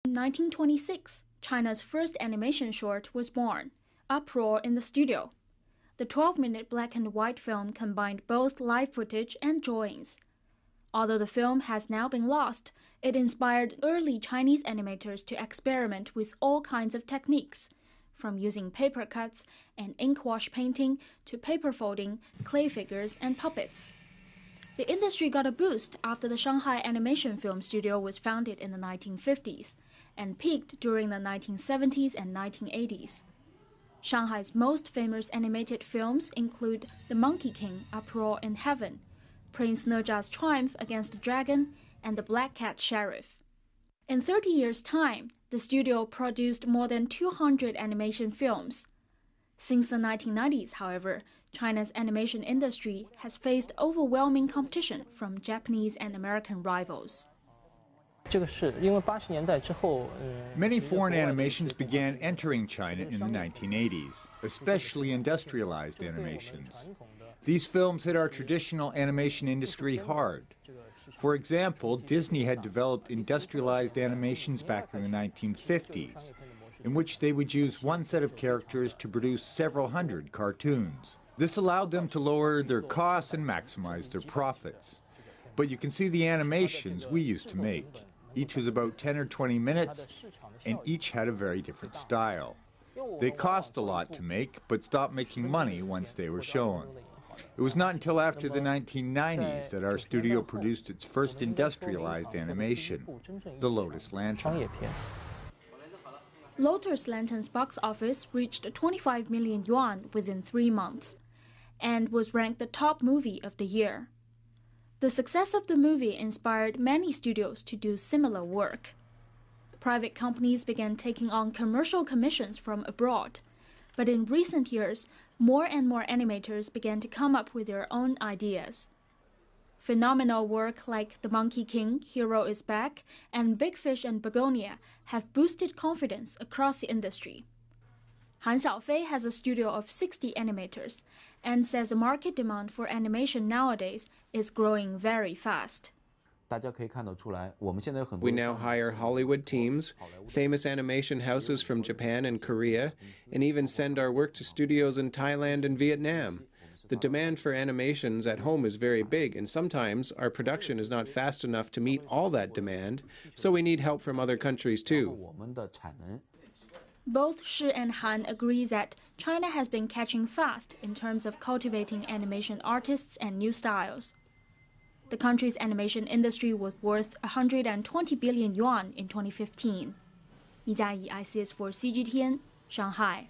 In 1926, China's first animation short was born, Uproar in the Studio. The 12-minute black and white film combined both live footage and drawings. Although the film has now been lost, it inspired early Chinese animators to experiment with all kinds of techniques, from using paper cuts and ink wash painting to paper folding, clay figures, and puppets. The industry got a boost after the Shanghai Animation Film Studio was founded in the 1950s and peaked during the 1970s and 1980s. Shanghai's most famous animated films include The Monkey King, Uproar in Heaven, Prince Neja's Triumph Against the Dragon, and The Black Cat Sheriff. In 30 years' time, the studio produced more than 200 animation films. Since the 1990s, however, China's animation industry has faced overwhelming competition from Japanese and American rivals. Many foreign animations began entering China in the 1980s, especially industrialized animations. These films hit our traditional animation industry hard. For example, Disney had developed industrialized animations back in the 1950s, in which they would use one set of characters to produce several hundred cartoons. This allowed them to lower their costs and maximize their profits. But you can see the animations we used to make. Each was about 10 or 20 minutes, and each had a very different style. They cost a lot to make, but stopped making money once they were shown. It was not until after the 1990s that our studio produced its first industrialized animation, The Lotus Lantern. Lotus Lantern's box office reached 25 million yuan within 3 months and was ranked the top movie of the year. The success of the movie inspired many studios to do similar work. Private companies began taking on commercial commissions from abroad, but in recent years, more and more animators began to come up with their own ideas. Phenomenal work like The Monkey King, Hero is Back, and Big Fish and Begonia have boosted confidence across the industry. Han Xiaofei has a studio of 60 animators and says the market demand for animation nowadays is growing very fast. We now hire Hollywood teams, famous animation houses from Japan and Korea, and even send our work to studios in Thailand and Vietnam. The demand for animations at home is very big, and sometimes our production is not fast enough to meet all that demand, so we need help from other countries too. Both Shi and Han agree that China has been catching fast in terms of cultivating animation artists and new styles. The country's animation industry was worth 120 billion yuan in 2015. 李佳怡 ICS4 CGTN, Shanghai.